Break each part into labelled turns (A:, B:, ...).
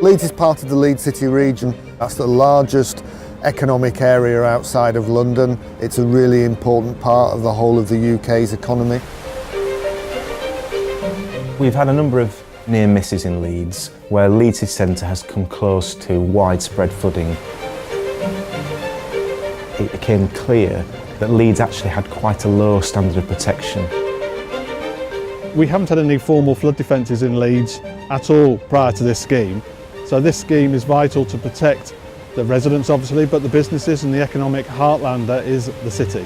A: Leeds is part of the Leeds City region. That's the largest economic area outside of London. It's a really important part of the whole of the UK's economy.
B: We've had a number of near misses in Leeds where Leeds City Centre has come close to widespread flooding. It became clear that Leeds actually had quite a low standard of protection.
C: We haven't had any formal flood defences in Leeds at all prior to this scheme. So this scheme is vital to protect the residents obviously, but the businesses and the economic heartland that is the city.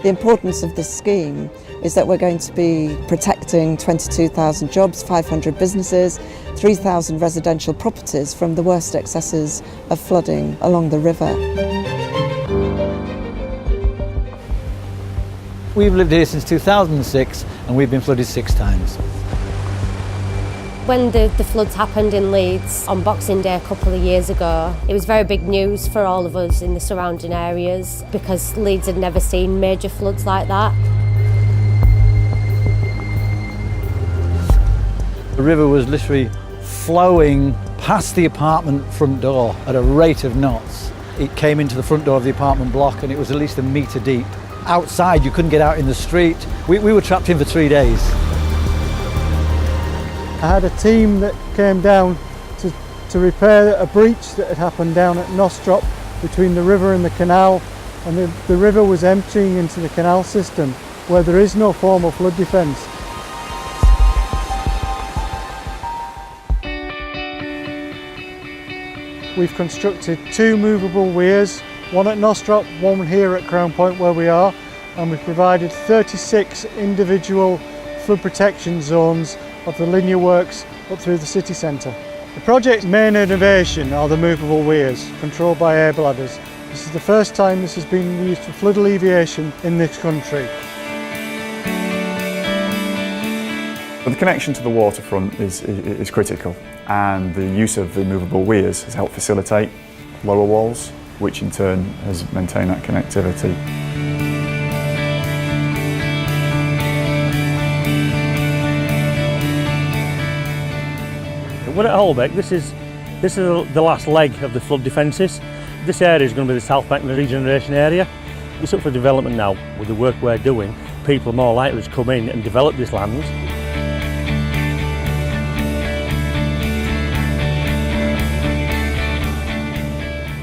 D: The importance of this scheme is that we're going to be protecting 22,000 jobs, 500 businesses, 3,000 residential properties from the worst excesses of flooding along the river.
E: We've lived here since 2006 and we've been flooded 6 times.
F: When the floods happened in Leeds on Boxing Day a couple of years ago, it was very big news for all of us in the surrounding areas because Leeds had never seen major floods like that.
E: The river was literally flowing past the apartment front door at a rate of knots. It came into the front door of the apartment block and it was at least a metre deep. Outside, you couldn't get out in the street. We were trapped in for 3 days.
G: I had a team that came down to repair a breach that had happened down at Nostrop between the river and the canal, and the river was emptying into the canal system where there is no formal flood defence. We've constructed 2 movable weirs, one at Nostrop, one here at Crown Point where we are, and we've provided 36 individual flood protection zones of the linear works up through the city centre. The project's main innovation are the movable weirs, controlled by air bladders. This is the first time this has been used for flood alleviation in this country.
H: But the connection to the waterfront is critical, and the use of the movable weirs has helped facilitate lower walls, which in turn has maintained that connectivity.
I: We're at Holbeck. This is the last leg of the flood defences. This area is going to be the South Bank regeneration area. It's up for development now. With the work we're doing, people are more likely to come in and develop this land.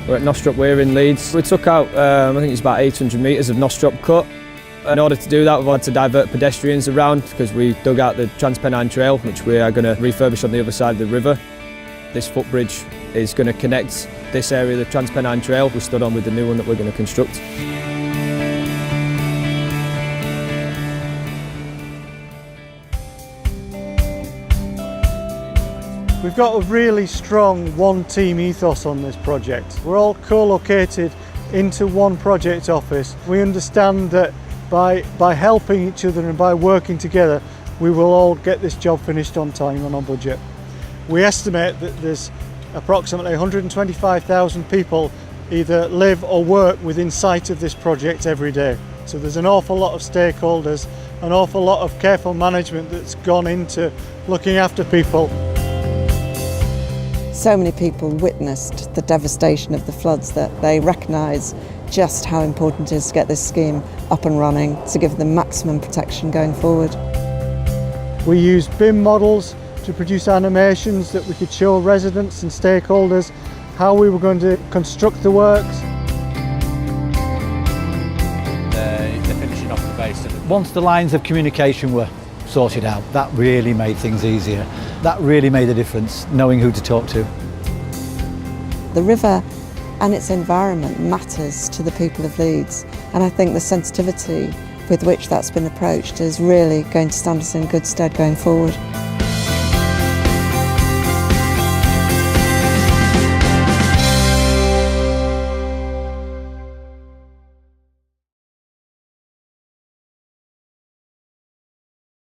J: We're at Nostrop Weir in Leeds. We took out, I think it's about 800 metres of Nostrop cut. In order to do that, we've had to divert pedestrians around because we dug out the Transpennine Trail, which we are going to refurbish on the other side of the river. This footbridge is going to connect this area of the Transpennine Trail we stood on with the new one that we're going to construct.
G: We've got a really strong one-team ethos on this project. We're all co-located into one project office. We understand that by helping each other and by working together, we will all get this job finished on time and on budget. We estimate that there's approximately 125,000 people either live or work within sight of this project every day. So there's an awful lot of stakeholders, an awful lot of careful management that's gone into looking after people.
D: So many people witnessed the devastation of the floods that they recognise just how important it is to get this scheme up and running to give them maximum protection going forward.
G: We used BIM models to produce animations that we could show residents and stakeholders how we were going to construct the works.
E: They're finishing off the base. Once the lines of communication were sorted out, that really made things easier. That really made a difference, knowing who to talk to.
D: The river and its environment matters to the people of Leeds, and I think the sensitivity with which that's been approached is really going to stand us in good stead going forward.